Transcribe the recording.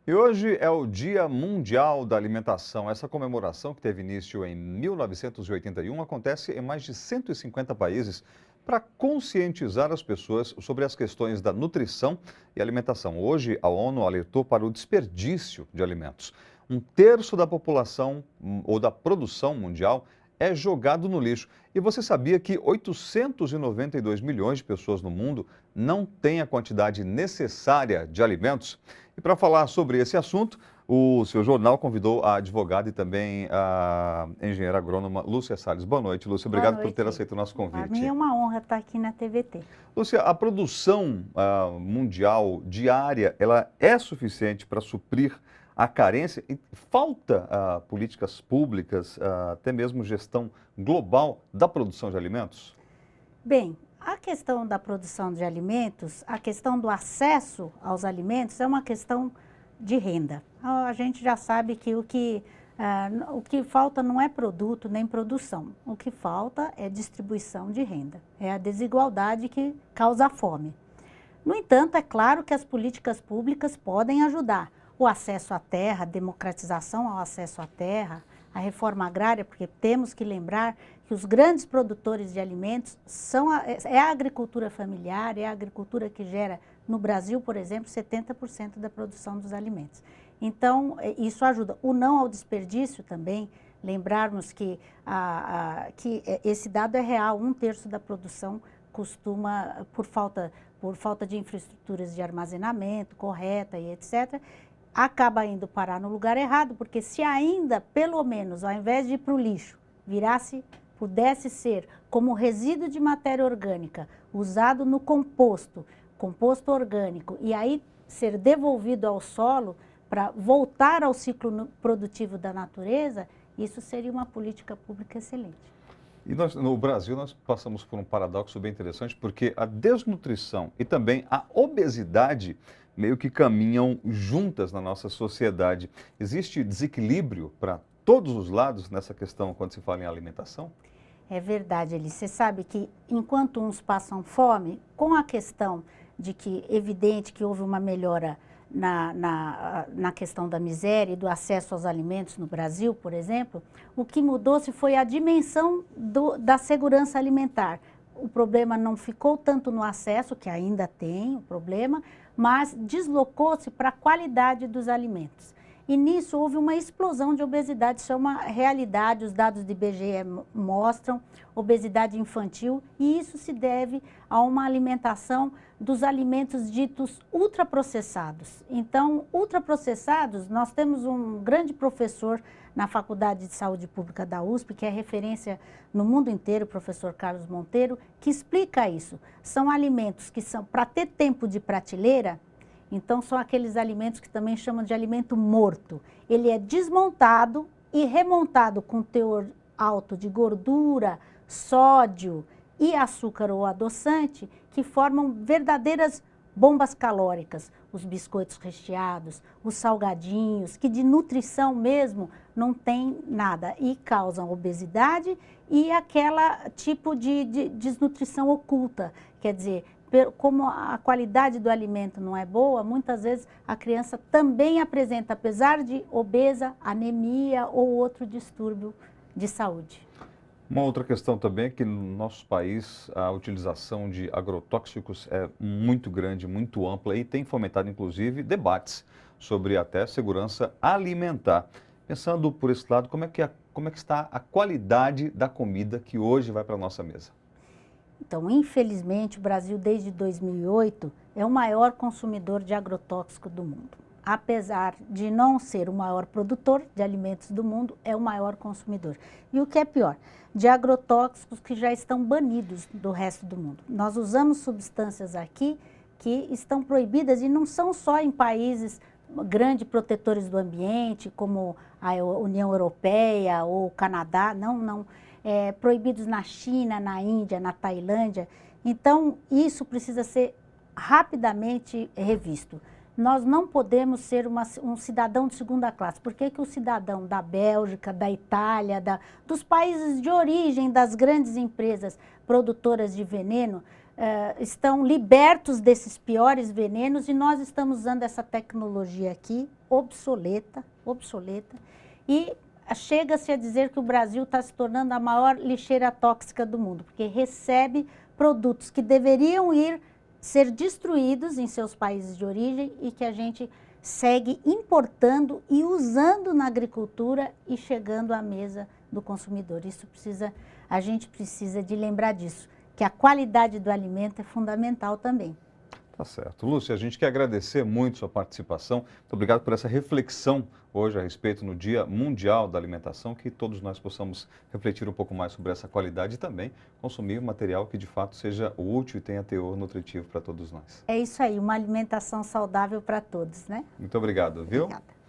E hoje é o Dia Mundial da Alimentação. Essa comemoração, que teve início em 1981, acontece em mais de 150 países para conscientizar as pessoas sobre as questões da nutrição e alimentação. Hoje, a ONU alertou para o desperdício de alimentos. Um terço da população ou da produção mundial é jogado no lixo. E você sabia que 892 milhões de pessoas no mundo não têm a quantidade necessária de alimentos? E para falar sobre esse assunto, o seu jornal convidou a advogada e também a engenheira agrônoma Lúcia Salles. Boa noite, Lúcia. Boa Obrigado por ter noite. aceito o nosso Para mim convite. é uma honra estar aqui na TVT. Lúcia, a produção mundial diária, ela é suficiente para suprir a carência e falta políticas públicas, até mesmo gestão global da produção de alimentos? Bem, a questão da produção de alimentos, a questão do acesso aos alimentos é uma questão de renda. A gente já sabe que o que falta não é produto nem produção. O que falta é distribuição de renda. É a desigualdade que causa a fome. No entanto, é claro que as políticas públicas podem ajudar. O acesso à terra, a democratização ao acesso à terra, a reforma agrária, porque temos que lembrar que os grandes produtores de alimentos é a agricultura familiar, é a agricultura que gera, no Brasil, por exemplo, 70% da produção dos alimentos. Então, isso ajuda. O não ao desperdício também, lembrarmos que esse dado é real, um terço da produção costuma, por falta de infraestruturas de armazenamento correta e etc., acaba indo parar no lugar errado, porque se ainda, pelo menos, ao invés de ir para o lixo, pudesse ser como resíduo de matéria orgânica, usado no composto orgânico, e aí ser devolvido ao solo para voltar ao ciclo produtivo da natureza, isso seria uma política pública excelente. E no Brasil, nós passamos por um paradoxo bem interessante, porque a desnutrição e também a obesidade meio que caminham juntas na nossa sociedade. Existe desequilíbrio para todos os lados nessa questão quando se fala em alimentação? É verdade, Eli. Você sabe que enquanto uns passam fome, com a questão de que é evidente que houve uma melhora na questão da miséria e do acesso aos alimentos no Brasil, por exemplo, o que mudou-se foi a dimensão da segurança alimentar. O problema não ficou tanto no acesso, que ainda tem o problema, mas deslocou-se para a qualidade dos alimentos. E nisso houve uma explosão de obesidade, isso é uma realidade, os dados do IBGE mostram obesidade infantil, e isso se deve a uma alimentação dos alimentos ditos ultraprocessados. Então, ultraprocessados, nós temos um grande professor na Faculdade de Saúde Pública da USP, que é referência no mundo inteiro, o professor Carlos Monteiro, que explica isso. São alimentos que são, para ter tempo de prateleira, então são aqueles alimentos que também chamam de alimento morto. Ele é desmontado e remontado com teor alto de gordura, sódio e açúcar ou adoçante, que formam verdadeiras bombas calóricas. Os biscoitos recheados, os salgadinhos, que de nutrição mesmo não tem nada e causam obesidade e aquela tipo de desnutrição oculta. Quer dizer, como a qualidade do alimento não é boa, muitas vezes a criança também apresenta, apesar de obesa, anemia ou outro distúrbio de saúde. Uma outra questão também é que no nosso país a utilização de agrotóxicos é muito grande, muito ampla e tem fomentado inclusive debates sobre até segurança alimentar. Pensando por esse lado, como é que está a qualidade da comida que hoje vai para a nossa mesa? Então, infelizmente, o Brasil desde 2008 é o maior consumidor de agrotóxico do mundo. Apesar de não ser o maior produtor de alimentos do mundo, é o maior consumidor. E o que é pior, de agrotóxicos que já estão banidos do resto do mundo. Nós usamos substâncias aqui que estão proibidas e não são só em países grandes protetores do ambiente, como a União Europeia ou o Canadá, não. Proibidos na China, na Índia, na Tailândia. Então, isso precisa ser rapidamente revisto. Nós não podemos ser um cidadão de segunda classe. Por que o cidadão da Bélgica, da Itália, dos países de origem das grandes empresas produtoras de veneno estão libertos desses piores venenos e nós estamos usando essa tecnologia aqui, obsoleta, e chega-se a dizer que o Brasil está se tornando a maior lixeira tóxica do mundo, porque recebe produtos que deveriam ser destruídos em seus países de origem e que a gente segue importando e usando na agricultura e chegando à mesa do consumidor. A gente precisa de lembrar disso, que a qualidade do alimento é fundamental também. Tá certo. Lúcia, a gente quer agradecer muito sua participação. Muito obrigado por essa reflexão hoje a respeito no Dia Mundial da Alimentação, que todos nós possamos refletir um pouco mais sobre essa qualidade e também consumir material que de fato seja útil e tenha teor nutritivo para todos nós. É isso aí, uma alimentação saudável para todos, né? Muito obrigado, viu? Obrigada.